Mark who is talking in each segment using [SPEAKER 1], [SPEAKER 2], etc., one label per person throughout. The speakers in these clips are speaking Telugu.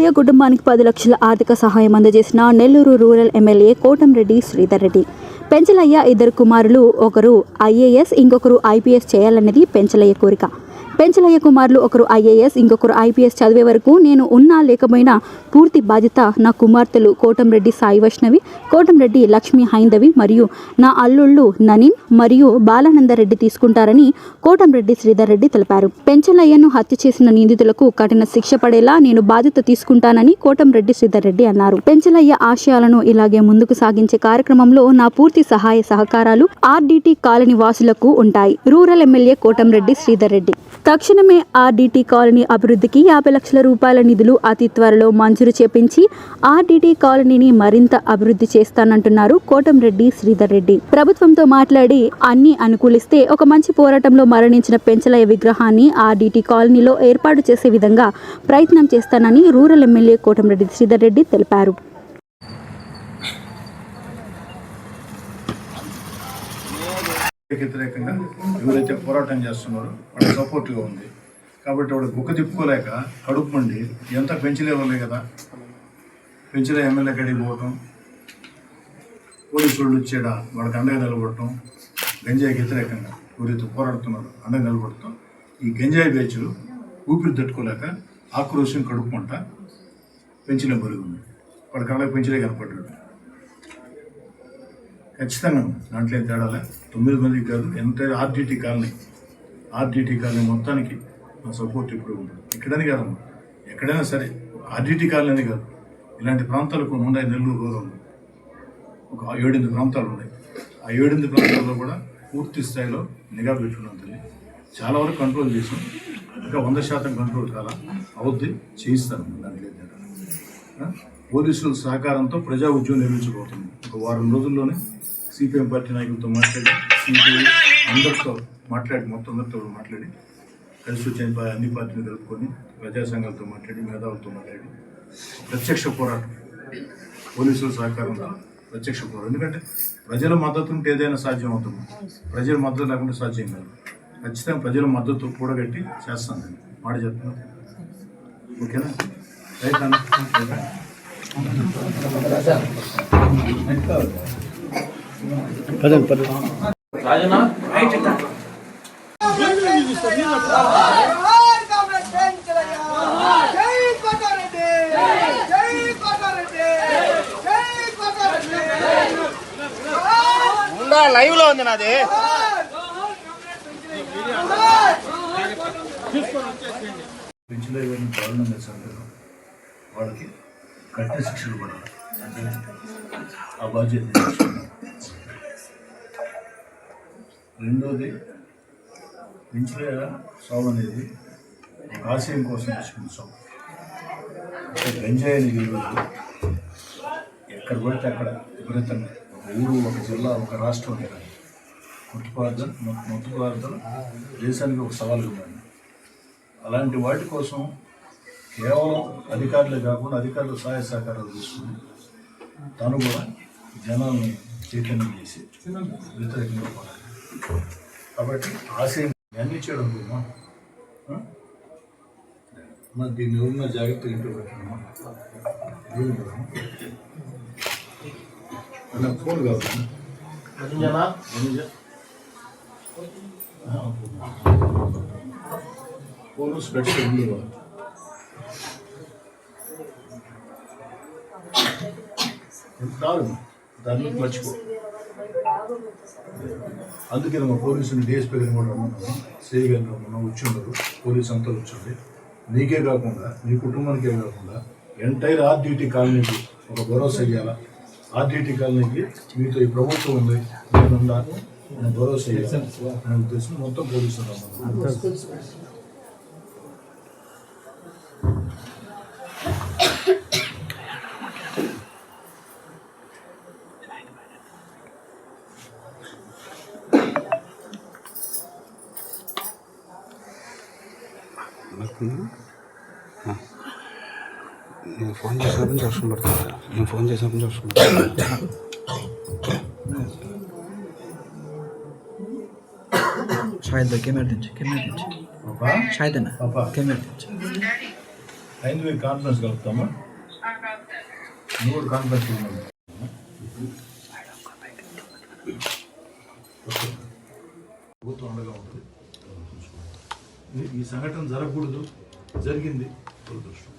[SPEAKER 1] పెంచలయ్య కుటుంబానికి 10 లక్షల ఆర్థిక సహాయం అందజేసిన నెల్లూరు రూరల్ ఎమ్మెల్యే కోటంరెడ్డి శ్రీధర్ రెడ్డి. పెంచలయ్య ఇద్దరు కుమారులు, ఒకరు ఐఏఎస్, ఇంకొకరు ఐపీఎస్ చేయాలన్నది పెంచలయ్య కోరిక. పెంచలయ్య కుమారులు ఒకరు ఐఏఎస్, ఇంకొకరు ఐపీఎస్ చదివే వరకు నేను ఉన్నా లేకపోయినా పూర్తి బాధ్యత నా కుమార్తెలు కోటంరెడ్డి సాయి వైష్ణవి, కోటంరెడ్డి లక్ష్మీ హైందవి మరియు నా అల్లుళ్ళు ననీన్ మరియు బాలానందరెడ్డి తీసుకుంటారని కోటంరెడ్డి శ్రీధర్ రెడ్డి తెలిపారు. పెంచలయ్యను హత్య చేసిన నిందితులకు కఠిన శిక్ష పడేలా నేను బాధ్యత తీసుకుంటానని కోటంరెడ్డి శ్రీధర్ రెడ్డి అన్నారు. పెంచలయ్య ఆశయాలను ఇలాగే ముందుకు సాగించే కార్యక్రమంలో నా పూర్తి సహాయ సహకారాలు ఆర్డీటీ కాలనీ వాసులకు ఉంటాయి. Rural MLA Kotamreddy Sridhar Reddy. తక్షణమే ఆర్డీటీ కాలనీ అభివృద్ధికి 50 లక్షల రూపాయల నిధులు అతి త్వరలో మంజూరు చేపించి ఆర్డీటీ కాలనీని మరింత అభివృద్ధి చేస్తానంటున్నారు కోటంరెడ్డి శ్రీధర్ రెడ్డి. ప్రభుత్వంతో మాట్లాడి అన్ని అనుకూలిస్తే ఒక మంచి పోరాటంలో మరణించిన పెంచలయ్య విగ్రహాన్ని ఆర్డీటీ కాలనీలో ఏర్పాటు చేసే విధంగా ప్రయత్నం చేస్తానని రూరల్ ఎమ్మెల్యే కోటంరెడ్డి శ్రీధర్ రెడ్డి తెలిపారు.
[SPEAKER 2] వ్యతిరేకంగా ఎవరైతే పోరాటం చేస్తున్నారో వాళ్ళకి సపోర్ట్గా ఉంది కాబట్టి వాడు గుక్క తిప్పుకోలేక కడుపు మండి ఎంత పెంచలేవాళ్ళే కదా, పెంచలే ఎమ్మెల్యే గడికి పోవటం, పోలీసు వాళ్ళు వచ్చేడ వాళ్ళకి అండగా నిలబడటం, గంజాయికి వ్యతిరేకంగా ఎవరైతే పోరాడుతున్నారో అండగా నిలబడటం, ఈ గంజాయి బ్యాచ్లు ఊపిరి తట్టుకోలేక ఆక్రోశం కడుపుకుంటా పెంచలే బరుగు ఉంది. వాడి కళ్ళకి పెంచలే కనపడ్డాడు. ఖచ్చితంగా దాంట్లో ఏం తేడాలే. 9 మందికి కాదు, ఎంటైర్ ఆర్డీటీ కాలనీ మొత్తానికి నా సపోర్ట్ ఇప్పుడు ఉంటుంది. ఇక్కడని కాదమ్మా, ఎక్కడైనా సరే ఆర్డీటీ కాలనీ కాదు, ఇలాంటి ప్రాంతాలు కొన్ని ఉన్నాయి. నెల్లూరు రూరల్లో ఒక 7-8 ప్రాంతాలు ఉన్నాయి. ఆ 7-8 ప్రాంతాల్లో కూడా పూర్తి స్థాయిలో నిఘా పెట్టుకున్నది. చాలా వరకు కంట్రోల్ చేసాం. ఇంకా 100% కంట్రోల్ కాలా అవుద్ది, చేయిస్తాను. దాంట్లో తేడా పోలీసుల సహకారంతో ప్రజా ఉద్యోగం నిర్మించబోతుంది. ఒక వారం రోజుల్లోనే సిపిఎం పార్టీ నాయకులతో మాట్లాడి, సిపిఐ అందరితో మాట్లాడి, మొత్తం అందరితో మాట్లాడి, కలిసి వచ్చిన అన్ని పార్టీలు కలుపుకొని ప్రజా సంఘాలతో మాట్లాడి, మేధావులతో మాట్లాడి ప్రత్యక్ష పోరాటం, పోలీసుల సహకారంతో ప్రత్యక్ష పోరాటం. ఎందుకంటే ప్రజల మద్దతు ఉంటే ఏదైనా సాధ్యం అవుతుంది. ప్రజల మద్దతు లేకుండా సాధ్యం కాదు. ఖచ్చితంగా ప్రజల మద్దతు కూడగట్టి చేస్తాను. నేను మాట చెప్తున్నాను. ఓకేనా? రైట్.
[SPEAKER 3] లైవ్ లో ఉంది నాది.
[SPEAKER 2] పెంచలేని పాలన చేశారు, వాళ్ళకి కఠిన శిక్షలు పడాలి. ఆ బాధ్యత. రెండోది, పెంచలే సాగు అనేది ఒక ఆశయం కోసం తీసుకున్న సాగు. గంజాయి అనేది ఎక్కడ పడితే అక్కడ విపరీతంగా ఒక ఊరు, ఒక జిల్లా, ఒక రాష్ట్రం కాదు, మత్తుపార్థం దేశానికి ఒక సవాలుగా ఉంది. అలాంటి వాటి కోసం కేవలం అధికారులే కాకుండా అధికారులు సహాయ సహకారాలు తీసుకుని తాను కూడా జనాల్ని చైతన్యం చేసి వ్యతిరేకంగా పోరాడు. కాబట్టి ఆశయం అన్నీ చేయడం మరి దీన్ని ఎవరున్నా జాగ్రత్తగా ఇంట్లో పెట్టినమ్మా. ఫోన్ కావాలి ఫోన్ స్పెట్స్ కాదు, దాన్ని మర్చిపో. అందుకే మా పోలీసుని డిఎస్పీ గారిని కూడా రమ్మన్నాను, సిఐ గారిని రమ్మన్నాను. వచ్చి ఉండరు, పోలీసు అంతా వచ్చింది. నీకే కాకుండా నీ కుటుంబానికే కాకుండా ఎంటైర్ ఆర్డీటీ కాలనీకి ఒక భరోసా ఇవ్వాలా. ఆర్డీటీ కాలనీకి మీతో ఈ ప్రభుత్వం ఉంది, నేను భరోసా ఇవ్వాలి ఉద్దేశం మొత్తం పోలీసులు రమ్మన్నాను.
[SPEAKER 4] నేను ఫోన్ చేసినప్పుడు అవసరం పడుతుంది. నేను ఫోన్ చేసినప్పుడు అవసరం పడుతుంది.
[SPEAKER 5] शायद कैमरा दिन्छ, कैमरा दिन्छ, शायद हैन, कैमरा दिन्छ।
[SPEAKER 2] 5 కాన్ఫరెన్స్ కలుపుతామా? నువ్వు కూడా కాన్ఫరెన్స్ ఉన్నావు. ప్రభుత్వం అండగా ఉంటుంది. ఈ సంఘటన జరగకూడదు, జరిగింది దురదృష్టం.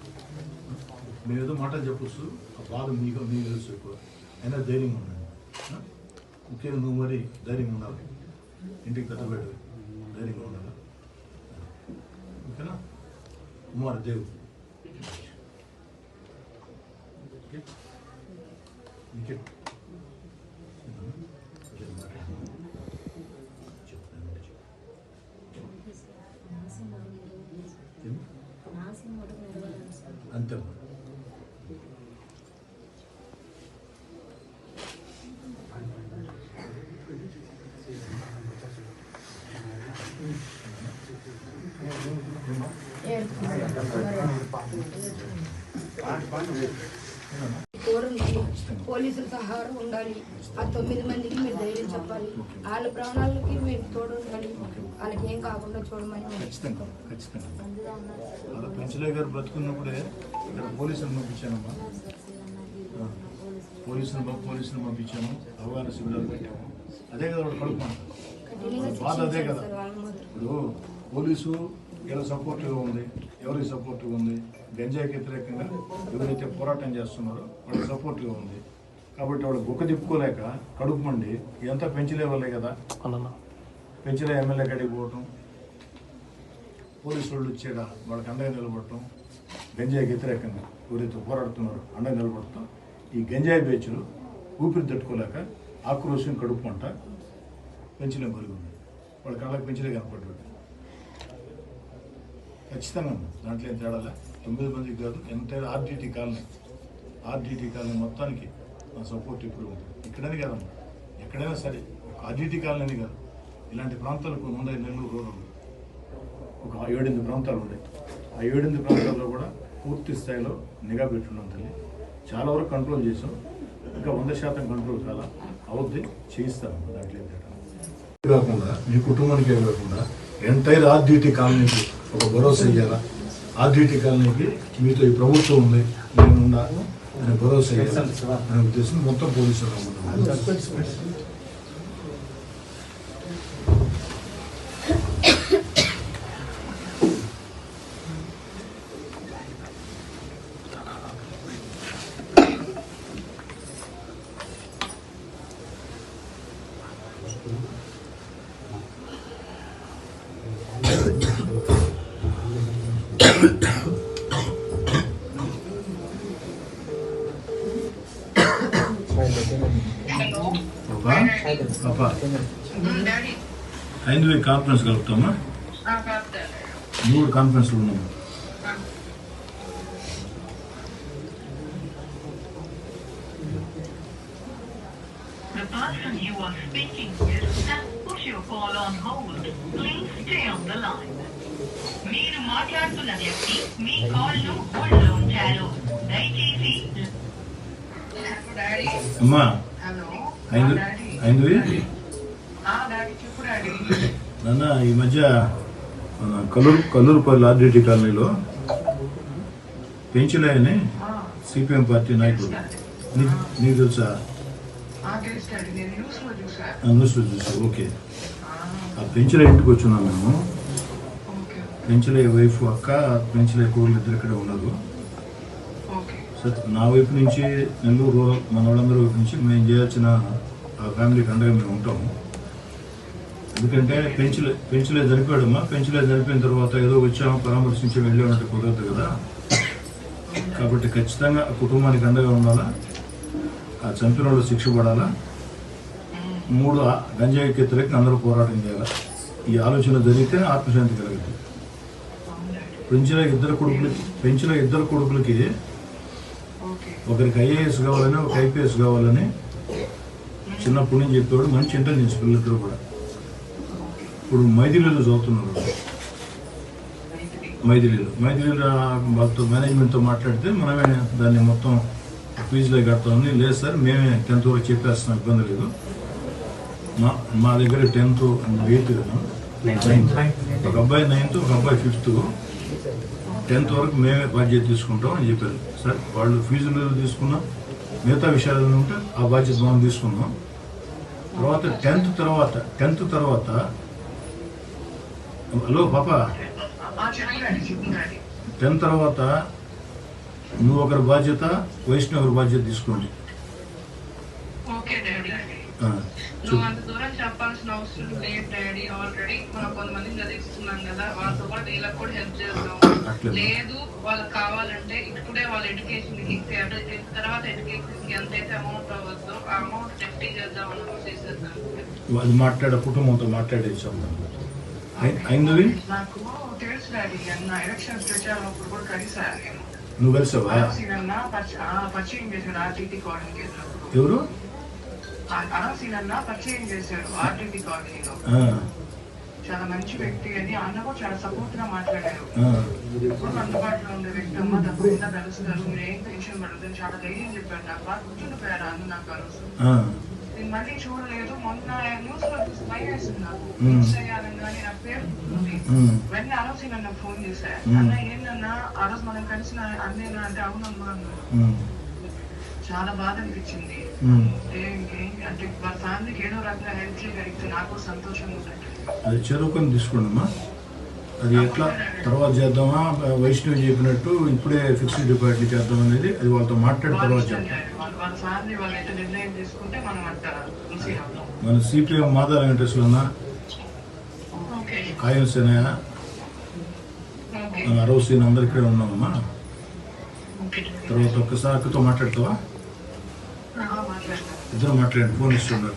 [SPEAKER 2] మేమేదో మాటలు చెప్పొచ్చు, ఆ బాధ మీకు తెలుసు ఎక్కువ. అయినా ధైర్యంగా ఉండండి. ముఖ్యంగా నువ్వు మరి ధైర్యంగా ఉండాలి. ఇంటికి పెద్దబెట్టు, ధైర్యంగా ఉండాలి. ఓకేనా? కుమార్ దేవ్ అంతే.
[SPEAKER 3] పోలీసుల సహారం ఉండాలి. ఆ 9 మందికి మీరు ధైర్యం చెప్పాలి. వాళ్ళ ప్రాణాలకి మీరు తోడు ఉండాలి. వాళ్ళకి ఏం కాకుండా చూడమని.
[SPEAKER 2] ఖచ్చితంగా ఖచ్చితంగా అలా పెంచలయ్య గారు బ్రతుకున్నప్పుడే ఇక్కడ పోలీసులను పంపించానమ్మా. పోలీసులు పంపించాము, అవగాహన శిబిరాలు పెట్టాము. అదే కదా వాడు కడుపుమంటారు, బాధ అదే కదా. ఇప్పుడు పోలీసు ఎలా సపోర్టివ్గా ఉంది, ఎవరికి సపోర్టివ్గా ఉంది? గంజాయికి వ్యతిరేకంగా ఎవరైతే పోరాటం చేస్తున్నారో వాళ్ళకి సపోర్టివ్గా ఉంది. కాబట్టి వాడు గుక్క తిప్పుకోలేక కడుపు మండి ఇదంతా పెంచలే వాళ్ళే కదా. పెంచలే ఎమ్మెల్యే కాడికి పోవటం, పోలీసు వాళ్ళు వచ్చేట వాళ్ళకి అండగా నిలబడటం, గంజాయికి వ్యతిరేకంగా ఎవరైతే పోరాడుతున్నారో అండగా నిలబడటం. ఈ గంజాయి బేచులు ఊపిరి తట్టుకోలేక ఆక్రోశం కడుపు మంట పెంచలే బరుగు ఉంది. వాళ్ళ కళ్ళకి పెంచలే కనపడ్డాడు. ఖచ్చితంగా దాంట్లో ఏం తేడాలే. 9 మందికి కాదు, ఎంటైర్ ఆర్డీటీ కాలనీ మొత్తానికి నా సపోర్ట్ ఇప్పుడు ఉంటుంది. ఇక్కడనే కాదమ్మా, ఎక్కడైనా సరే. ఆర్డీటీ కాలనీ కాదు, ఇలాంటి ప్రాంతాలకు ఉన్నాయి. నెల్లూరు రూరల్ ఒక 7-8 ప్రాంతాలు ఉన్నాయి. ఆ 7-8 ప్రాంతాల్లో కూడా పూర్తి స్థాయిలో నిఘా పెట్టున్నాం తల్లి. చాలా వరకు కంట్రోల్ చేసాం. ఇంకా 100% కంట్రోల్ కాలా అవుద్ది, చేయిస్తాం. దాంట్లో ఏం తేడా కాకుండా మీ కుటుంబానికే కాకుండా ఎంటైర్ ఆర్డీటీ కాలనీకి ఒక భరోసా ఇవ్వాలా. ఆర్డీటీ కాలనీకి మీతో ఈ ప్రభుత్వం ఉంది, నేనున్నా అనే భరోసా ఇవ్వాలి అనే ఉద్దేశం మొత్తం పోలీసులు ఐదు కాన్ఫరెన్స్ కలుపుతామా? నువ్వు కూడా కాన్ఫరెన్స్లో ఉన్నాము.
[SPEAKER 5] The person you are speaking with has put your call on hold. Please stay on the line. మీరు మాట్లాడుతున్న వ్యక్తి మీ కాల్ ను హోల్డ్ లో ఉంచారు. దయచేసి
[SPEAKER 2] అమ్మా ఐదు నాన్న ఈ మధ్య కల్లూరుపల్లి ఆర్డీటీ కాలనీలో పెంచలేని సిపిఎం పార్టీ నాయకుడు, నీకు తెలుసా? న్యూస్లో చూసా. ఓకే, ఆ పెంచలే ఇంటికి వచ్చున్నాం మేము. పెంచలే వైఫ్ అక్క, పెంచలే కోళ్ళు ఇద్దరు ఇక్కడే ఉన్నారు. సరే, నా వైపు నుంచి నెల్లూరు రూరల్ మన వాళ్ళందరి వైపు నుంచి మేము చేయాల్సిన ఆ ఫ్యామిలీకి అండగా మేము ఉంటాము. ఎందుకంటే పెంచలే జరిపాడమ్మా. పెంచలే జరిపిన తర్వాత ఏదో వచ్చాము పరామర్శించి వెళ్ళామంటే కుదరదు కదా. కాబట్టి ఖచ్చితంగా ఆ కుటుంబానికి అండగా ఉండాలా, ఆ చంపిన వాళ్ళు శిక్ష పడాలా. 3 గంజాయికి వ్యతిరేకంగా అందరూ పోరాటం చేయాలి. ఈ ఆలోచన జరిగితే ఆత్మశాంతి కలుగుతుంది. పెంచిన ఇద్దరు కొడుకులకి ఒకరికి ఐఏఎస్ కావాలని, ఒక ఐపీఎస్ కావాలని చిన్నప్పటి నుంచి చెప్పేవాడు. మంచి ఇంటెలిజెన్స్ పిల్లలిద్దరు కూడా. ఇప్పుడు మైథిలీలో చదువుతున్నారు. మైథిలీలో వాళ్ళతో మేనేజ్మెంట్తో మాట్లాడితే మనమే దాన్ని మొత్తం ఫీజులో కడతామని. లేదు సార్, మేమే 10th వరకు చెప్పేస్తున్నాం, ఇబ్బంది లేదు. మా దగ్గర 10th 8th, ఒక అబ్బాయి 9th, ఒక అబ్బాయి 5th. 10th వరకు మేమే బాధ్యత తీసుకుంటాం అని చెప్పారు. సరే వాళ్ళు ఫీజులు తీసుకున్నాం, మిగతా విషయాలు ఉంటే ఆ బాధ్యత మనం తీసుకున్నాం. తర్వాత 10th తర్వాత హలో పాప, 10th తర్వాత నువ్వు ఒకరి బాధ్యత, వైష్ణవ్ ఒకరి బాధ్యత తీసుకోండి.
[SPEAKER 5] Okay daddy. నువ్వు అంత దూరం చెప్పాల్సిన అవసరం లేదు డాడీ. ఆల్రెడీ మనం కొంతమందిని చదివిస్తున్నాం కదా, వాళ్ళతో పాటు వీళ్ళకి కూడా హెల్ప్ చేద్దాం. లేదు వాళ్ళకి కావాలంటే ఇప్పుడే వాళ్ళ ఎడ్యుకేషన్ కి తర్వాత ఎడ్యుకేషన్ కి ఎంతైతే అమౌంట్ అవ్వద్దో ఆ అమౌంట్ టెస్టీ చేద్దాం అని చేసేద్దాం.
[SPEAKER 2] అది మాట్లాడే కుటుంబంతో మాట్లాడేసి అయింది.
[SPEAKER 5] నాకు తెలుసు డాడీ, అన్న ఎలక్షన్స్ ప్రచారం కూడా కలిసాను నేను.
[SPEAKER 2] నువ్వు కలిసావా?
[SPEAKER 5] పరిచయం చేశాడు ఆర్టీటీ కాలనీకి.
[SPEAKER 2] ఎవరు?
[SPEAKER 5] అనసీనన్న పరిచయం చేశాడు ఆర్టీటీ కాలనీలో. చాలా మంచి వ్యక్తి అని అన్న కూడా చాలా సపోర్ట్ గా మాట్లాడారు. ఎప్పుడు అందుబాటులో ఉండే వ్యక్తి అమ్మ, తప్పకుండా కలుస్తారు, మీరు ఏం టెన్షన్ పడదు చాలా ధైర్యం చెప్పాడు. నాకు బాగా గుర్తుండిపోయారు అన్న నాకు కలుసు. నేను మళ్ళీ చూడలేదు, మొన్న న్యూస్ లో చూసి భయం వేసింది నాకు. న్యూస్ అయ్యాలని నా పేరు గుర్తుంది. వెంటనే అనసీనన్న ఫోన్ చేశారు. అన్న ఏంటన్నా ఆ రోజు మనం కలిసిన అన్నేనా అంటే అవునమ్మా అన్నారు. చాలా బాధ అనిపించింది. అంటే వాళ్ళ ఫ్యామిలీకి ఏదో రకంగా హెల్ప్ చేయగలిగితే నాకు సంతోషంగా ఉంటుంది.
[SPEAKER 2] అది చెరువుకొని తీసుకోండమ్మా. అది ఎట్లా తర్వాత చేద్దామా, వైష్ణవి చెప్పినట్టు ఇప్పుడే ఫిక్స్డ్ డిపాజిట్ చేద్దాం అనేది అది వాళ్ళతో మాట్లాడి తర్వాత చేద్దాం.
[SPEAKER 5] వాళ్ళ ఫ్యామిలీ వాళ్ళు అయితే నిర్ణయం తీసుకుంటే మనం అంటారు.
[SPEAKER 2] మన సిపిఎం మాదా వెంకటేశ్వర అన్న, కాయం సేనయ్య, అరవ్ సీన్ అందరు ఇక్కడే ఉన్నామమ్మా. తర్వాత ఒక్కసారి అక్కతో మాట్లాడతావా? ఇద్దరు మాట్లాడండి, ఫోన్ ఇస్తున్నారు.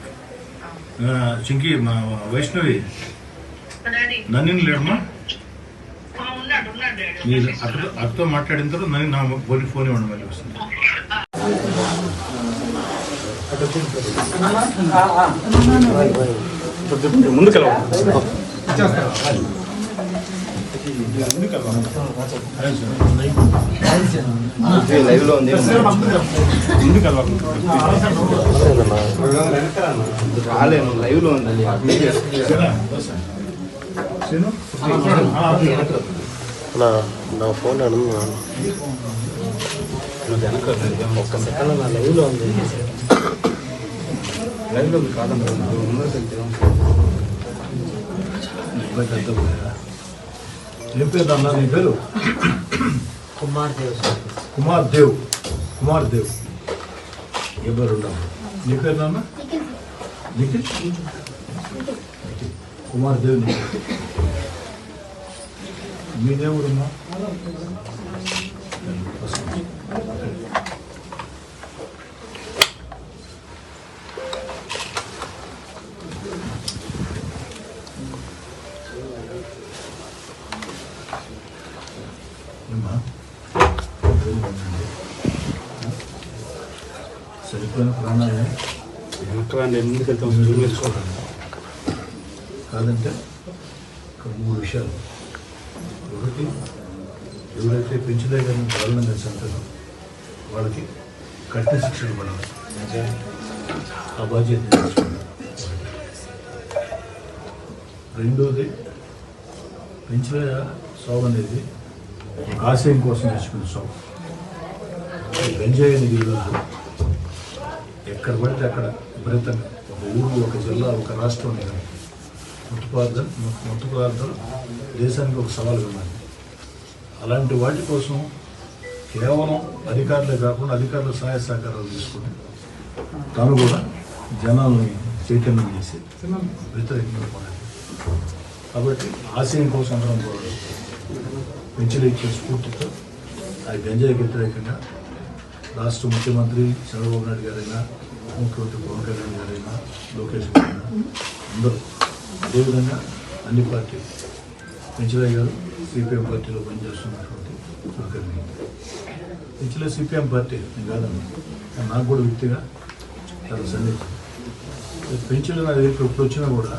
[SPEAKER 2] చింకి, మా వైష్ణవి నన్ను లేడమ్మా, మీరు అక్కతో మాట్లాడిన తర్వాత నన్ను నా ఫోన్ ఇవ్వండి, మళ్ళీ వస్తుంది.
[SPEAKER 4] ముందుకెళ్ళ లైవ్ లో ఉంది. రాలేను, లైవ్ లో ఉంది. నా ఫోన్ అడుగుతున్నాను, ఒక్క సెకండ్ నా లైవ్ లో ఉంది. లైవ్ లో కాదమ్మా,
[SPEAKER 2] ఏం పేరు అన్నా నీ పేరు? కుమార్ దేవ్. ఎవరు ఉన్నావు? నీ పేరు నాన్న? నిఖిల్. కుమార్ దేవ్. మీ దేవుడున్నా? సరిపోయిన ప్రాణాలని
[SPEAKER 4] ముందుకు వెళ్తాం వేసుకోవాలి.
[SPEAKER 2] కాదంటే ఇక్కడ 3 విషయాలు. ఒకటి, ఎవరైతే పెంచుదే కానీ దారుణంగా చంపారో వాళ్ళకి కఠిన శిక్షలు పడాలి, ఆ బాధ్యత తీసుకున్నారు. రెండోది, పెంచులే సాగు అనేది ఆశయం కోసం తెచ్చుకునే సాగు. గంజాయి అనేది ఈరోజు ఎక్కడ పడితే అక్కడ విపరీతంగా, ఒక ఊరు, ఒక జిల్లా, ఒక రాష్ట్రం అనేది మత్తు పదార్థాలు దేశానికి ఒక సవాలుగా ఉన్నాయి. అలాంటి వాటి కోసం కేవలం అధికారులే కాకుండా అధికారుల సహాయ సహకారాలు తీసుకుని తాను కూడా జనాలని చైతన్యం చేసి వ్యతిరేకంగా పోరాడు. కాబట్టి ఆశయం కోసం అందరం పోరాడు. పెంచులు ఇచ్చే స్ఫూర్తితో ఆ గంజాయికి వ్యతిరేకంగా రాష్ట్ర ముఖ్యమంత్రి చంద్రబాబు నాయుడు గారైనా, ముఖ్యమంత్రి పవన్ కళ్యాణ్ గారైనా, లోకేష్ గారైనా అందరూ, అదేవిధంగా అన్ని పార్టీలు, పెంచులయ్య గారు సిపిఎం పార్టీలో పనిచేస్తున్నటువంటి ఒకరిని. పెంచులే సిపిఎం పార్టీ నేను కాదన్నా, నాకు కూడా వ్యక్తిగా చాలా సన్నిహితం. పెంచులు నా దగ్గర ఇప్పుడు వచ్చినా కూడా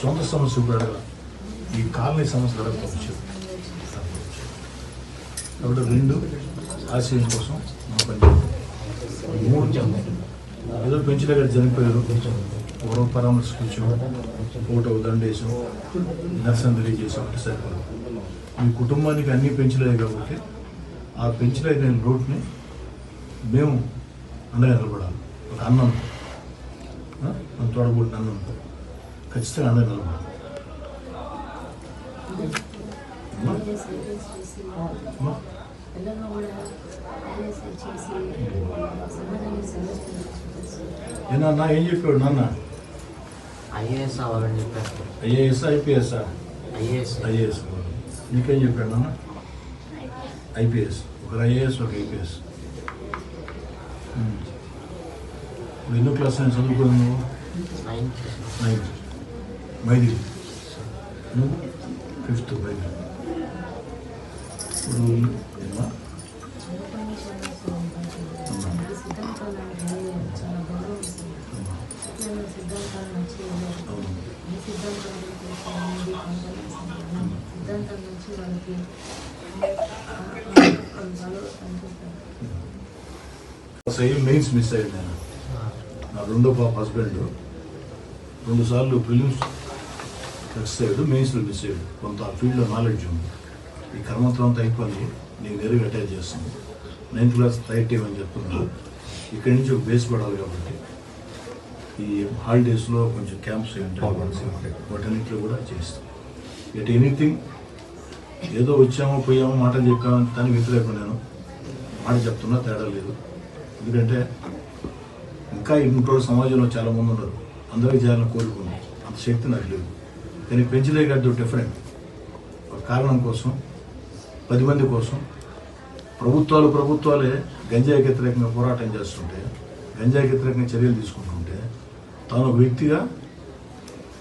[SPEAKER 2] సొంత సమస్య ఇప్పుడు అడగ, ఈ కాలనీ సమస్య అడగవచ్చు. కాబట్టి 2 ఆశయం కోసం మా పని. 3 ఏదో పెంచులే గారు చనిపోయారు, ఎవరో పరామర్శించాం, ఫోటో దండేసాం, నిరసన తెలియజేసాం అంటే సరిపోదు. మీ కుటుంబానికి అన్నీ పెంచలేదు కాబట్టి ఆ పెంచలేని రోడ్ని మేము అండగా నిలబడాలి. ఒక అన్నం మన తోడబుట్టిన అన్నం ఖచ్చితంగా అండగా నిలబడాలి. ఏనా ఏం చెప్పాడు నాన్న?
[SPEAKER 6] ఐఏఎస్ అవ్వాలని చెప్పారు.
[SPEAKER 2] IAS IPS?
[SPEAKER 6] ఐఏఎస్.
[SPEAKER 2] నీకేం చెప్పాడు నాన్న? ఐపీఎస్. ఒకరు ఐఏఎస్, ఒక ఐపీఎస్. ఎన్నో క్లాస్ నేను చదువుకున్నాను నువ్వు? 9th. మైదిరి. నువ్వు 5th మైదిరి. ఇప్పుడు ఏమా మెయిన్స్ మిస్ అయ్యాడు నేను. నా రెండో పాప హస్బెండ్ 2 సార్లు ప్రిలిమ్స్ సక్సెస్ అయ్యాడు, మెయిన్స్లో మిస్ అయ్యాడు. కొంత ఆ ఫీల్డ్లో నాలెడ్జ్ ఉంది. ఈ కర్మంత్రం అంతా అయిపోయి నేను నేరుగా అటాచ్ చేస్తాను. 9th క్లాస్ రైట్ టైం అని చెప్తున్నాను. ఇక్కడి నుంచి ఒక బేస్ పడాలి కాబట్టి ఈ హాలిడేస్లో కొంచెం క్యాంప్స్ ఉంటాయి, వాటన్నిటిలో కూడా చేస్తాం. ఎట్ ఎనీథింగ్ ఏదో వచ్చామో పోయామో మాట చెప్పామో దానికి వ్యతిరేకం. నేను మాట చెప్తున్నా, తేడా లేదు. ఎందుకంటే ఇంకా ఇంట్లో సమాజంలో చాలామంది ఉన్నారు, అందరికీ చేయాలని కోరుకున్నాం. అంత శక్తి నాకు లేదు. కానీ పెంచలే గారితో డిఫరెంట్. ఒక కారణం కోసం, 10 మంది కోసం ప్రభుత్వాలే గంజాయికి వ్యతిరేకంగా పోరాటం చేస్తుంటే, గంజాయికి వ్యతిరేకంగా చర్యలు తీసుకుంటుంటే తాను ఒక వ్యక్తిగా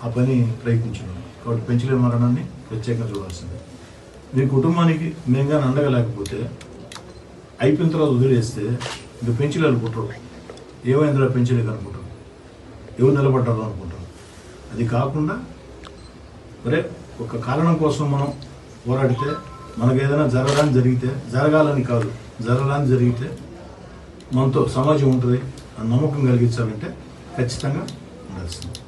[SPEAKER 2] ఆ పని ప్రయత్నించున్నాను. కాబట్టి పెంచలే మరణాన్ని ప్రత్యేకంగా చూడాల్సిందే. మీ కుటుంబానికి మేము కానీ అండగా లేకపోతే అయిపోయిన తర్వాత వదిలేస్తే ఇంకా పెంచలేరు పుట్టరు. ఏమైందిరా పెంచలేదు అనుకుంటారు, ఎవరు నిలబడ్డారు అనుకుంటారు. అది కాకుండా మరే ఒక కారణం కోసం మనం పోరాడితే మనకు ఏదైనా జరగాలని కాదు, జరగాలని జరిగితే మనతో సమాజం ఉంటుంది అని నమ్మకం కలిగించాలంటే ఖచ్చితంగా ఉండాల్సింది.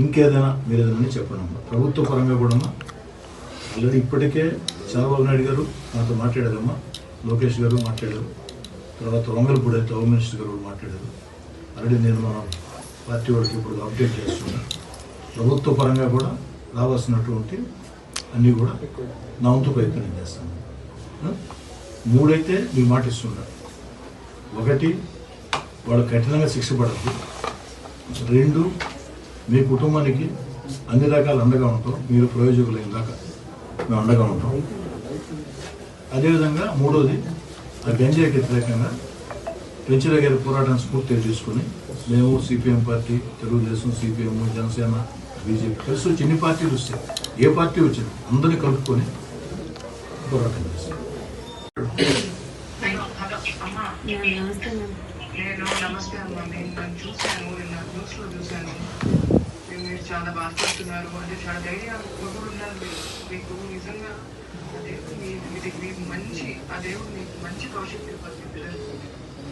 [SPEAKER 2] ఇంకేదైనా మీరు ఏదైనా చెప్పండి. ప్రభుత్వ పరంగా కూడా ఆల్రెడీ ఇప్పటికే చంద్రబాబు నాయుడు గారు మనతో మాట్లాడారమ్మా, లోకేష్ గారు మాట్లాడారు, తర్వాత వంగలపూడి అయితే హోమ్ మినిస్టర్ గారు కూడా మాట్లాడారు. ఆల్రెడీ నేను మన పార్టీ వాళ్ళకి ఇప్పుడు అప్డేట్ చేస్తున్నాను. ప్రభుత్వ పరంగా కూడా రావాల్సినటువంటి అన్నీ కూడా నా వంతు ప్రయత్నం చేస్తాను. 3 అయితే మీకు మాట ఇస్తున్నారు. 1 వాళ్ళు కఠినంగా శిక్ష పడద్దు. 2 మీ కుటుంబానికి అన్ని రకాల అండగా ఉంటాం, మీరు ప్రయోజకులైన దాకా మేము అండగా ఉంటాం. అదేవిధంగా 3వది ఆ గంజాయికి వ్యతిరేకంగా పెంచలే గారి పోరాటాన్ని స్ఫూర్తిగా తీసుకొని మేము CPM party, Telugu Desam, CPM, Janasena, BJP కలిసి వచ్చి ఎన్ని పార్టీలు వస్తాయి, ఏ పార్టీ వచ్చినా అందరినీ కలుపుకొని పోరాటం చేస్తాం.
[SPEAKER 7] నమస్తే అమ్మ. నేను చూశాను, నిన్న న్యూస్లో చూశాను. మీరు చాలా బాధపడుతున్నారు అంటే చాలా ధైర్యం కూడా ఉండాలి మీకు. నిజంగా మీకు మంచి ఆ దేవుడు మీకు మంచి భవిష్యత్తు ఇవ్వాలి.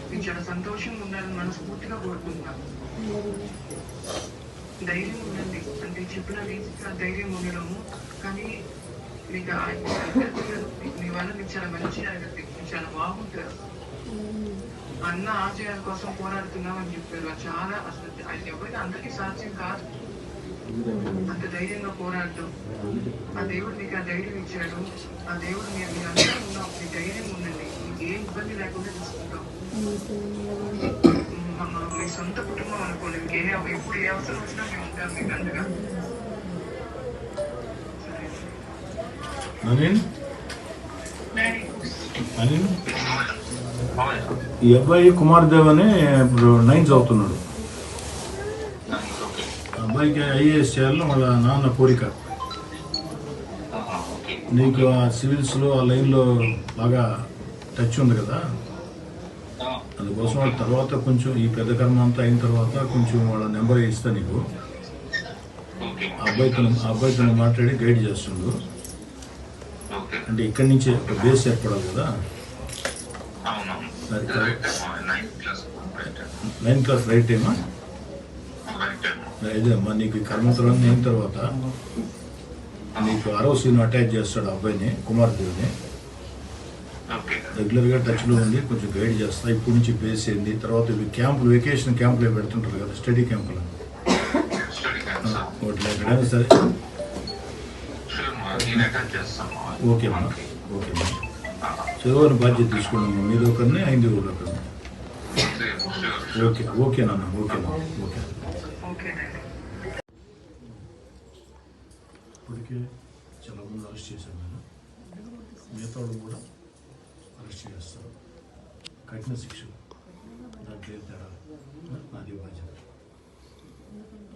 [SPEAKER 7] మీకు చాలా సంతోషంగా ఉండాలని మనస్ఫూర్తిగా కోరుకుంటున్నాను. ధైర్యం ఉండండి అంటే చెప్పిన రీతిగా ధైర్యం ఉండడము. కానీ మీకు మీ వల్ల మీకు చాలా మంచి అడగద్ది, మీకు చాలా బాగుంటారు. అన్న ఆశయాల కోసం పోరాడుతున్నామని చెప్పారు. చాలా అసలు అది ఎవరికి అందరికీ సాధ్యం కాదు అంత ధైర్యంగా పోరాడటం. ఆ దేవుడు మీకు ఆ ధైర్యం ఇచ్చాడు. ఆ దేవుడు మీరు అందరూ ఉన్నాం, మీ ధైర్యం ఉండండి. మీకు ఏ ఇబ్బంది లేకుండా తీసుకుంటాం. మీ సొంత కుటుంబం అనుకోండి. మీకు ఎప్పుడు ఏ అవసరం వచ్చినా మేము ఉంటాం మీకు అంతగా.
[SPEAKER 2] ఈ అబ్బాయి కుమార్ దేవ్ అని ఇప్పుడు 9th చదువుతున్నాడు. అబ్బాయికి ఐఏఎస్ చేయాలని వాళ్ళ నాన్న కోరిక. నీకు ఆ సివిల్స్లో ఆ లైన్లో బాగా టచ్ ఉంది కదా, అందుకోసం వాళ్ళ తర్వాత కొంచెం ఈ పెద్ద కర్మ అంతా అయిన తర్వాత కొంచెం వాళ్ళ నెంబర్ ఇస్తా నీకు. ఆ అబ్బాయితో మాట్లాడి గైడ్ చేస్తుండు. అంటే ఇక్కడి నుంచి ఒక బేస్ ఏర్పడాలి కదా. 9th క్లాస్ రైట్ టైమా? ఇదే అమ్మా, నీకు ఈ కర్మంతరం అయిన తర్వాత నీకు 6వ సీన్ అటాచ్ చేస్తాడు ఆ అబ్బాయిని, కుమారదేవిని. రెగ్యులర్గా టచ్లో ఉండి కొంచెం గైడ్ చేస్తా. ఇప్పటి నుంచి బేస్ అయింది. తర్వాత ఇవి క్యాంపులు, వెకేషన్ క్యాంపులు పెడుతుంటారు కదా, స్టడీ క్యాంపులు. వాటిలో ఎక్కడైనా సరే ఓకేమ్మా, ఓకేమ్మా. చదువుని బాధ్యత తీసుకున్నాము. మీరు ఒకరిని, ఐదు ఒకరిని. ఓకే, ఓకేనమ్మా, ఓకేనా, ఓకే. ఇప్పటికే చాలా మంది అరెస్ట్ చేశాను నేను. మిగతా వాళ్ళు కూడా అరెస్ట్ చేస్తారు. కఠిన శిక్షలు, దాంట్లో ఏం తేడా, నాది బాధ్యత.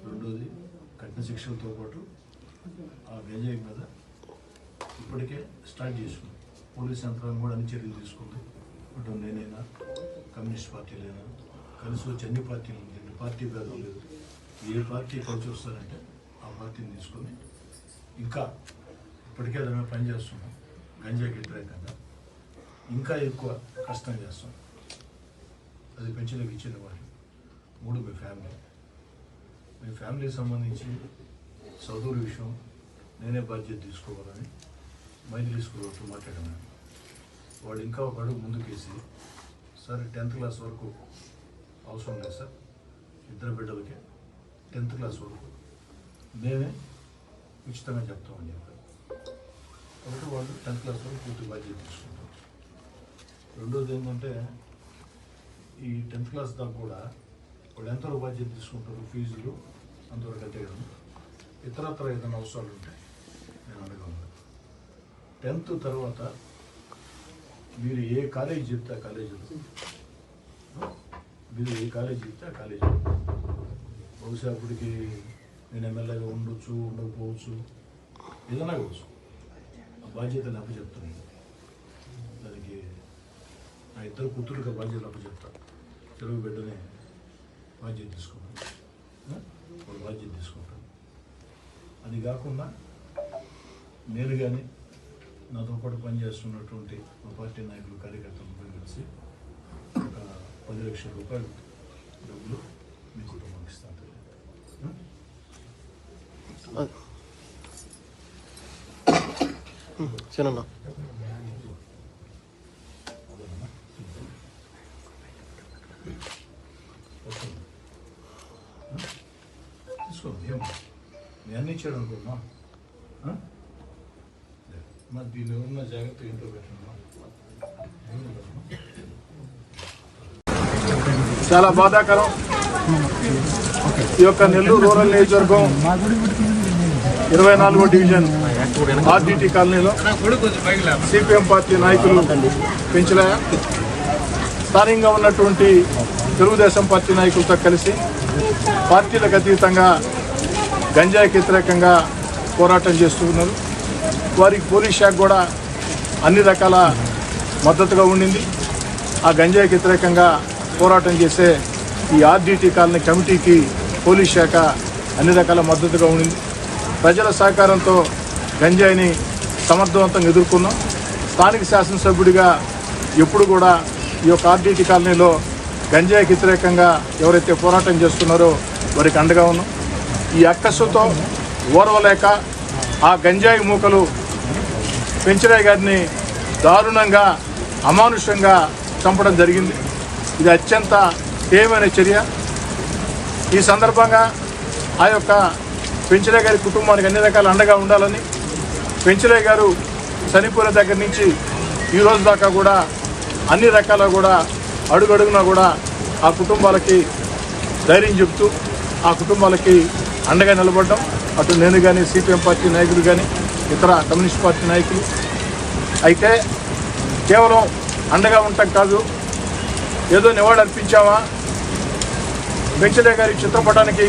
[SPEAKER 2] రెండోది, కఠిన శిక్షలతో పాటు ఆ గంజాయి మీద ఇప్పటికే స్టార్ట్ చేసుకున్నాం. పోలీస్ యంత్రాంగం కూడా అన్ని చర్యలు తీసుకుంది. ఇటు నేనైనా, కమ్యూనిస్ట్ పార్టీలైనా కలిసి వచ్చి అన్ని పార్టీలు ఉంది, పార్టీ భేదం లేదు. ఏ పార్టీ కలిసి వస్తారంటే ఆ పార్టీని తీసుకొని ఇంకా ఇప్పటికే దాని మీద పనిచేస్తున్నాం. గంజాయికి వ్యతిరేకంగా ఇంకా ఎక్కువ కష్టం చేస్తాం. అది పెంచలేక ఇచ్చిన వాళ్ళు. 3, మీ ఫ్యామిలీకి సంబంధించి చదువుల విషయం నేనే బాధ్యత తీసుకోవాలని మైథిలి స్కూల్తో మాట్లాడాను. వాడు ఇంకా ఒక అడుగు ముందుకేసి, సార్ 10th క్లాస్ వరకు అవసరం లేదు సార్, 2 బిడ్డలకి 10th క్లాస్ వరకు మేమే ఉచితంగా చెప్తామని చెప్పారు. కాబట్టి వాళ్ళు 10th క్లాస్ వరకు పూర్తి బాధ్యత తీసుకుంటారు. రెండోది ఏంటంటే, ఈ 10th క్లాస్ దాకా కూడా వాళ్ళు ఎంతవరకు బాధ్యత తీసుకుంటారు, ఫీజులు అంతవరకు అంతేగాను. ఇతరత్ర ఏదైనా అవసరాలు ఉంటాయి నేను అడగలను. 10th తర్వాత మీరు ఏ కాలేజీ చెప్తే ఆ కాలేజీలో, మీరు ఏ కాలేజీ చెప్తే ఆ కాలేజీలో, బహుశా అప్పటికి నేను ఎమ్మెల్యేగా ఉండొచ్చు, ఉండకపోవచ్చు, ఏదైనా కావచ్చు. ఆ బాధ్యతలు అప్పచెప్తాను. దానికి నా 2 కూతురుగా బాధ్యతలు అప్పచెప్తాను. తెలుగు బిడ్డనే బాధ్యత తీసుకుంటాను, వాళ్ళు బాధ్యత తీసుకుంటాను. అది కాకుండా నేను కానీ నాతో పాటు పనిచేస్తున్నటువంటి మా పార్టీ నాయకులు, కార్యకర్తలు కలిసి ఒక 10 లక్షల రూపాయలు డబ్బులు మీ కుటుంబానికి ఇస్తాను.
[SPEAKER 8] సరేనా?
[SPEAKER 2] తీసుకోండి, ఏమో నేను అన్నీ ఇచ్చాడు అనుకోమ్మా. మరి దీని ఉన్న జాగ్రత్త ఇంట్లో పెట్టండి. చాలా బాధాకరం. ఈ యొక్క నెల్లూరు రూరల్ నియోజకవర్గం 24వ డివిజన్ ఆర్డిటి కాలనీలో సిపిఎం పార్టీ నాయకులు పెంచలయ్య స్థానికంగా ఉన్నటువంటి తెలుగుదేశం పార్టీ నాయకులతో కలిసి పార్టీలకు అతీతంగా గంజాయికి వ్యతిరేకంగా పోరాటం చేస్తున్నారు. వారికి పోలీస్ శాఖ కూడా అన్ని రకాల మద్దతుగా ఉండింది. ఆ గంజాయికి వ్యతిరేకంగా పోరాటం చేసే ఈ ఆర్డిటి కాలనీ కమిటీకి పోలీస్ శాఖ అన్ని రకాల మద్దతుగా ఉండింది. ప్రజల సహకారంతో గంజాయిని సమర్థవంతంగా ఎదుర్కొన్నాం. స్థానిక శాసనసభ్యుడిగా ఎప్పుడు కూడా ఈ యొక్క ఆర్డిటి కాలనీలో గంజాయికి వ్యతిరేకంగా ఎవరైతే పోరాటం చేస్తున్నారో వారికి అండగా ఉన్నాం. ఈ అక్కసుతో ఓర్వలేక ఆ గంజాయి మూకలు పెంచరాయ్ గారిని దారుణంగా, అమానుషంగా చంపడం జరిగింది. ఇది అత్యంత తీవ్రమైన చర్య. ఈ సందర్భంగా ఆ యొక్క పెంచరాయ్ గారి కుటుంబానికి అన్ని రకాల అండగా ఉండాలని, పెంచరాయ్ గారు చనిపోయిన దగ్గర నుంచి ఈ రోజు దాకా కూడా అన్ని రకాల కూడా అడుగడుగునా కూడా ఆ కుటుంబాలకి ధైర్యం చెప్తూ ఆ కుటుంబాలకి అండగా నిలబడ్డాం. అటు నేను కానీ, సిపిఎం పార్టీ నాయకులు కానీ, ఇతర కమ్యూనిస్ట్ పార్టీ నాయకులు. అయితే కేవలం అండగా ఉండటం కాదు, ఏదో నివాళి అర్పించామా, పెంచరాయ్ గారి చిత్రపటానికి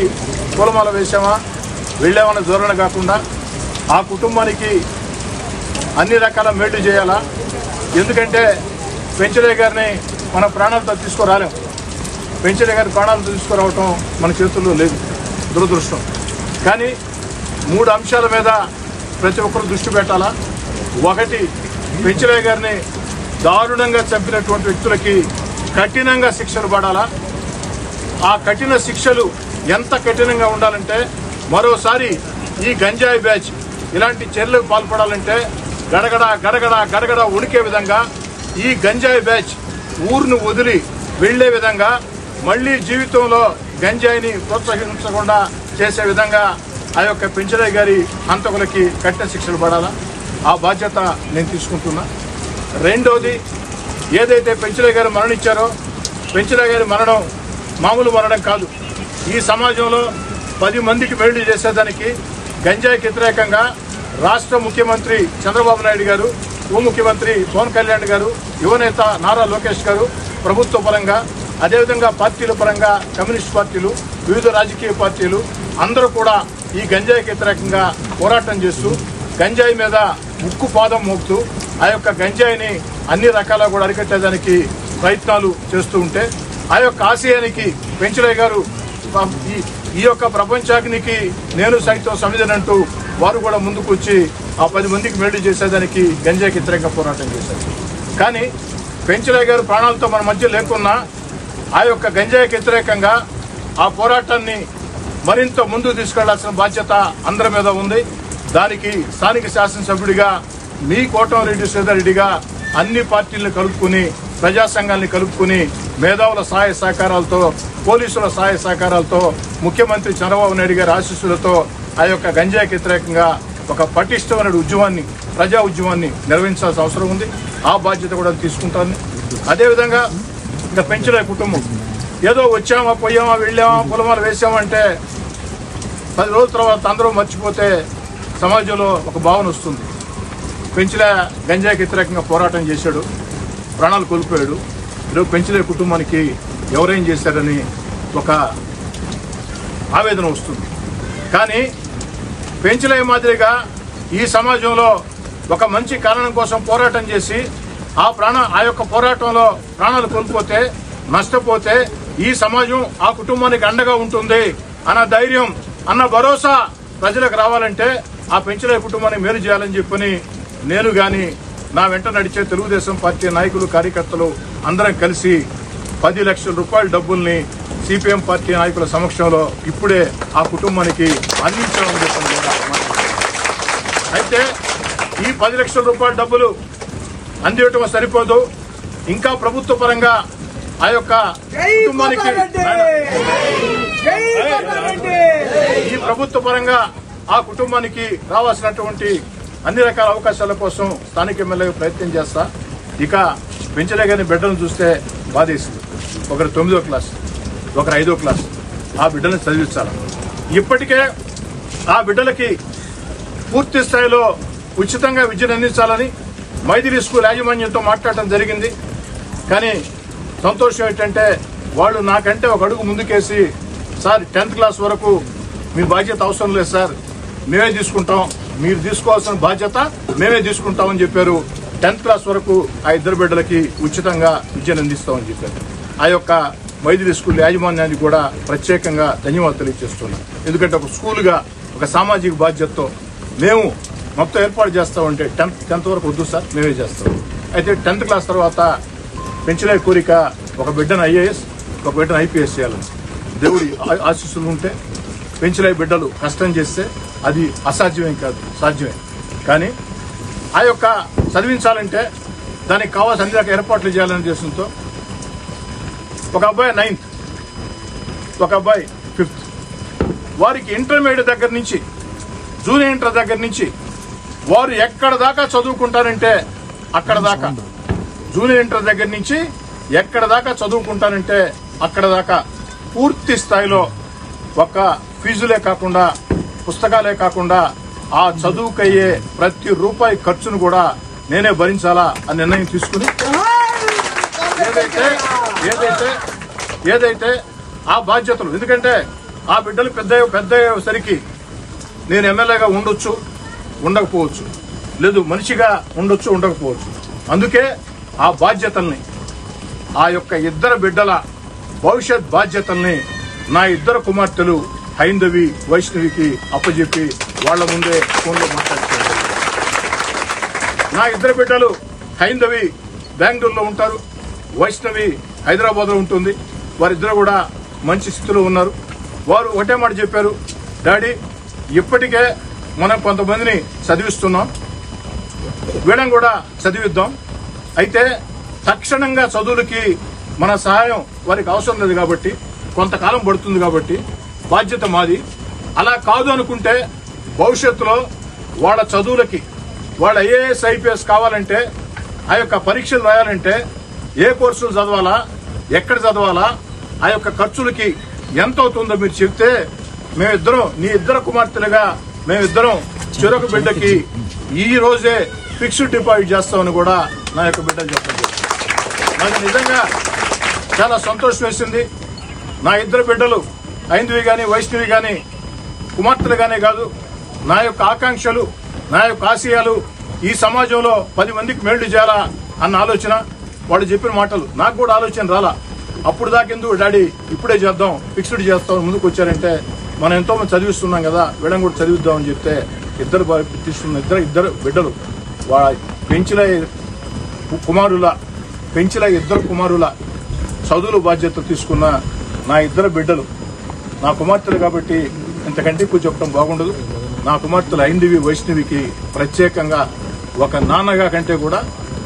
[SPEAKER 2] పూలమాల వేసామా, వెళ్ళామన్న ధోరణ కాకుండా ఆ కుటుంబానికి అన్ని రకాల మేలు చేయాలా. ఎందుకంటే పెంచరాయ్ గారిని మన ప్రాణాలతో తీసుకురాలేం. పెంచరాయ్ గారి ప్రాణాలతో తీసుకురావటం మన చేతుల్లో లేదు, దురదృష్టం. కానీ 3 అంశాల మీద ప్రతి ఒక్కరు దృష్టి పెట్టాలా. ఒకటి, పెంచరాయ్ గారిని దారుణంగా చంపినటువంటి వ్యక్తులకి కఠినంగా శిక్షలు పడాలా. ఆ కఠిన శిక్షలు ఎంత కఠినంగా ఉండాలంటే మరోసారి ఈ గంజాయి బ్యాచ్ ఇలాంటి చర్యలకు పాల్పడాలంటే గడగడ గడగడ గడగడ ఉడికే విధంగా ఈ గంజాయి బ్యాచ్ ఊరును వదిలి వెళ్లే విధంగా మళ్లీ జీవితంలో గంజాయిని ప్రోత్సహించకుండా చేసే విధంగా ఆ యొక్క పెంచలయ్య గారి హంతకులకి కఠిన శిక్షలు పడాలా, ఆ బాధ్యత నేను తీసుకుంటున్నా. రెండోది, ఏదైతే పెంచలయ్య గారు మరణించారో పెంచలయ్య గారి మరణం మామూలు మరణం కాదు. ఈ సమాజంలో 10 మందికి మేలు చేసేదానికి గంజాయికి వ్యతిరేకంగా రాష్ట్ర ముఖ్యమంత్రి చంద్రబాబు నాయుడు గారు, ఉప ముఖ్యమంత్రి పవన్ కళ్యాణ్ గారు, యువనేత నారా లోకేష్ గారు ప్రభుత్వ పరంగా, అదేవిధంగా పార్టీల పరంగా కమ్యూనిస్ట్ పార్టీలు, వివిధ రాజకీయ పార్టీలు అందరూ కూడా ఈ గంజాయికి వ్యతిరేకంగా పోరాటం చేస్తూ గంజాయి మీద ముక్కు పాదం మోపుతూ ఆ యొక్క గంజాయిని అన్ని రకాల కూడా అరికట్టేదానికి ప్రయత్నాలు చేస్తూ ఉంటే ఆ యొక్క ఆశయానికి పెంచలయ్య గారు ఈ యొక్క ప్రపంచానికి నేను సైతం సమిధనంటూ వారు కూడా ముందుకు వచ్చి ఆ 10 మందికి మేలు చేసేదానికి గంజాయికి వ్యతిరేకంగా పోరాటం చేశారు. కానీ పెంచలయ్య గారు ప్రాణాలతో మన మధ్య లేకున్నా ఆ యొక్క గంజాయికి వ్యతిరేకంగా ఆ పోరాటాన్ని మరింత ముందుకు తీసుకెళ్లాల్సిన బాధ్యత అందరి మీద ఉంది. దానికి స్థానిక శాసనసభ్యుడిగా మీ కోటంరెడ్డి శ్రీధర్రెడ్డిగా అన్ని పార్టీలను కలుపుకుని, ప్రజా సంఘాలని కలుపుకుని, మేధావుల సహాయ సహకారాలతో, పోలీసుల సహాయ సహకారాలతో, ముఖ్యమంత్రి చంద్రబాబు నాయుడు గారి ఆశీస్సులతో ఆ యొక్క గంజాయికి వ్యతిరేకంగా ఒక పటిష్టమైన ఉద్యమాన్ని, ప్రజా ఉద్యమాన్ని నిర్వహించాల్సిన అవసరం ఉంది. ఆ బాధ్యత కూడా తీసుకుంటాను. అదేవిధంగా ఇంకా పెంచలయ్య కుటుంబం ఏదో వచ్చామా, పోయామా, వెళ్ళామా, పొలమాలు వేసామంటే 10 రోజుల తర్వాత అందరూ మర్చిపోతే సమాజంలో ఒక భావన వస్తుంది. పెంచలయ్య గంజాయికి వ్యతిరేకంగా పోరాటం చేశాడు, ప్రాణాలు కోల్పోయాడు. ఈరోజు పెంచలయ్య కుటుంబానికి ఎవరేం చేశారని ఒక ఆవేదన వస్తుంది. కానీ పెంచలయ్య మాదిరిగా ఈ సమాజంలో ఒక మంచి కారణం కోసం పోరాటం చేసి ఆ యొక్క పోరాటంలో ప్రాణాలు కోల్పోతే, నష్టపోతే ఈ సమాజం ఆ కుటుంబానికి అండగా ఉంటుంది అన్న ధైర్యం, అన్న భరోసా ప్రజలకు రావాలంటే ఆ పెంచలయ్య కుటుంబాన్ని మేలు చేయాలని చెప్పని నేను గాని నా వెంట నడిచే తెలుగుదేశం పార్టీ నాయకులు, కార్యకర్తలు అందరం కలిసి 10 లక్షల రూపాయల డబ్బుల్ని సిపిఎం పార్టీ నాయకుల సమక్షంలో ఇప్పుడే ఆ కుటుంబానికి అందించామని చెప్పని కూడా అయితే ఈ 10 లక్షల రూపాయల డబ్బులు అందించడం సరిపోదు. ఇంకా ప్రభుత్వ పరంగా ఆ యొక్క కుటుంబానికి ఈ ప్రభుత్వ పరంగా ఆ కుటుంబానికి రావాల్సినటువంటి అన్ని రకాల అవకాశాల కోసం స్థానిక ఎమ్మెల్యే ప్రయత్నం చేస్తా. ఇక పెంచలయ్య గారిని బిడ్డలను చూస్తే బాధేసింది. ఒకరు 9వ క్లాస్, ఒకరు 5వ క్లాస్. ఆ బిడ్డలను చదివించాలి. ఇప్పటికే ఆ బిడ్డలకి పూర్తి స్థాయిలో ఉచితంగా విద్యను అందించాలని మైథిలి స్కూల్ యాజమాన్యంతో మాట్లాడటం జరిగింది. కానీ సంతోషం ఏంటంటే వాళ్ళు నాకంటే ఒక అడుగు ముందుకేసి, సార్ 10th క్లాస్ వరకు మీ బాధ్యత అవసరం లేదు సార్, మేమే తీసుకుంటాం, మీరు తీసుకోవాల్సిన బాధ్యత మేమే తీసుకుంటామని చెప్పారు. 10th క్లాస్ వరకు ఆ 2 బిడ్డలకి ఉచితంగా విద్యను అందిస్తామని చెప్పారు. ఆ యొక్క మైథిలి స్కూల్ యాజమాన్యానికి కూడా ప్రత్యేకంగా ధన్యవాదాలు తెలియజేస్తున్నాం. ఎందుకంటే ఒక స్కూల్గా ఒక సామాజిక బాధ్యతతో మేము మొత్తం ఏర్పాటు చేస్తామంటే 10th వరకు వద్దు సార్, మేమే చేస్తాం. అయితే 10th క్లాస్ తర్వాత పెంచలయ్య కోరిక ఒక బిడ్డను ఐఏఎస్, ఒక బిడ్డను ఐపీఎస్ చేయాలని. దేవుడి ఆశీస్సులు ఉంటే పెంచలయ్య బిడ్డలు కష్టం చేస్తే అది అసాధ్యమేం కాదు, సాధ్యమే. కానీ ఆ యొక్క చదివించాలంటే దానికి కావాల్సిన అన్ని రకాల ఏర్పాట్లు చేయాలనే ఉద్దేశంతో ఒక అబ్బాయి 9th, ఒక అబ్బాయి 5th. వారికి ఇంటర్మీడియట్ దగ్గర నుంచి, జూనియర్ ఇంటర్ దగ్గర నుంచి వారు ఎక్కడ దాకా చదువుకుంటారంటే అక్కడ దాకా, జూనియర్ ఇంటర్ దగ్గర నుంచి ఎక్కడ దాకా చదువుకుంటారంటే అక్కడ దాకా పూర్తి స్థాయిలో ఒక ఫీజులే కాకుండా, పుస్తకాలే కాకుండా ఆ చదువుకయ్యే ప్రతి రూపాయి ఖర్చును కూడా నేనే భరించాలా అని నిర్ణయం తీసుకుని ఏదైతే ఆ బాధ్యతలు, ఎందుకంటే ఆ బిడ్డలు పెద్ద అయ్యేసరికి నేను ఎమ్మెల్యేగా ఉండొచ్చు, ఉండకపోవచ్చు, లేదు మనిషిగా ఉండొచ్చు, ఉండకపోవచ్చు. అందుకే ఆ బాధ్యతల్ని, ఆ యొక్క 2 బిడ్డల భవిష్యత్ బాధ్యతల్ని నా 2 కుమార్తెలు హైందవి, వైష్ణవికి అప్పచెప్పి వాళ్ల ముందే ఫోన్లో మాట్లాడుతున్నారు. నా 2 బిడ్డలు హైందవి బెంగళూరులో ఉంటారు, వైష్ణవి హైదరాబాద్లో ఉంటుంది. వారిద్దరు కూడా మంచి స్థితిలో ఉన్నారు. వారు ఒకటే మాట చెప్పారు, డాడీ ఇప్పటికే మనం కొంతమందిని చదివిస్తున్నాం, వీళ్ళని కూడా చదివిద్దాం. అయితే తక్షణంగా చదువులకి మన సహాయం వారికి అవసరం లేదు కాబట్టి, కొంతకాలం పడుతుంది కాబట్టి బాధ్యత మాది. అలా కాదు అనుకుంటే భవిష్యత్తులో వాళ్ళ చదువులకి, వాళ్ళ ఐఏఎస్ ఐపీఎస్ కావాలంటే, ఆ యొక్క పరీక్షలు రాయాలంటే ఏ కోర్సులు చదవాలా, ఎక్కడ చదవాలా, ఆ యొక్క ఖర్చులకి ఎంత అవుతుందో మీరు చెప్తే మేమిద్దరం, నీ ఇద్దరు కుమార్తెలుగా మేమిద్దరం చెరొక బిడ్డకి ఈ రోజే ఫిక్స్డ్ డిపాజిట్ చేస్తామని కూడా నా యొక్క బిడ్డలు చెప్పండి. నాకు నిజంగా చాలా సంతోషం వేసింది. నా ఇద్దరు బిడ్డలు ఐందవి కానీ వైష్ణవి కానీ కుమార్తెలుగానే కాదు, నా యొక్క ఆకాంక్షలు, నా యొక్క ఆశయాలు ఈ సమాజంలో 10 మందికి మేళ్లు చేయాలా అన్న ఆలోచన, వాళ్ళు చెప్పిన మాటలు నాకు కూడా ఆలోచన రాలా. అప్పుడు దాకెందుకు డాడీ ఇప్పుడే చేద్దాం, ఫిక్స్డ్ చేస్తాం ముందుకు వచ్చారంటే, మనం ఎంతో మంది చదివిస్తున్నాం కదా, వీళ్ళని కూడా చదివిద్దామని చెప్తే ఇద్దరు బిడ్డలు పెంచిన ఇద్దరు కుమారుల చదువుల బాధ్యత తీసుకున్న నా ఇద్దరు బిడ్డలు నా కుమార్తెలు కాబట్టి ఇంతకంటే ఎక్కువ చెప్పడం బాగుండదు. నా కుమార్తెలు ఐందవి వైష్ణవికి ప్రత్యేకంగా ఒక నాన్నగా కంటే కూడా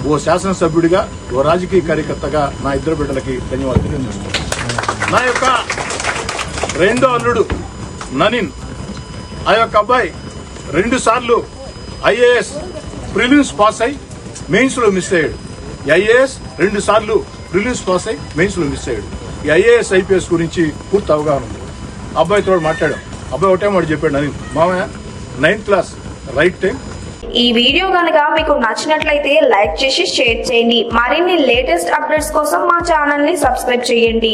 [SPEAKER 2] ఓ శాసనసభ్యుడిగా, ఓ రాజకీయ కార్యకర్తగా నా ఇద్దరు బిడ్డలకి ధన్యవాదాలు తెలియజేస్తున్నాను. నా యొక్క రెండో అల్లుడు ననిన్, ఆ యొక్క అబ్బాయి 2 సార్లు ఐఏఎస్ ప్రిలిమ్స్ పాస్ అయి మెయిన్స్ లో మిస్ అయ్యాడు. ఐఏఎస్ 2 సార్లు ప్రిలిమ్స్ పాస్ అయి మెయిన్స్ లో మిస్ అయ్యాడు. ఈ ఐఏఎస్ ఐపీఎస్ గురించి పూర్తి అవగాహన ఉంది. అబ్బాయితో మాట్లాడాం. అబ్బాయి ఒకటే మాట చెప్పాడు, ననిన్ మామయ్య 9th క్లాస్ రైట్ టైం.
[SPEAKER 8] ఈ వీడియో గనక మీకు నచ్చినట్లయితే లైక్ చేసి షేర్ చేయండి. మరిన్ని లేటెస్ట్ అప్డేట్స్ కోసం మా ఛానల్ ని సబ్స్క్రైబ్ చేయండి.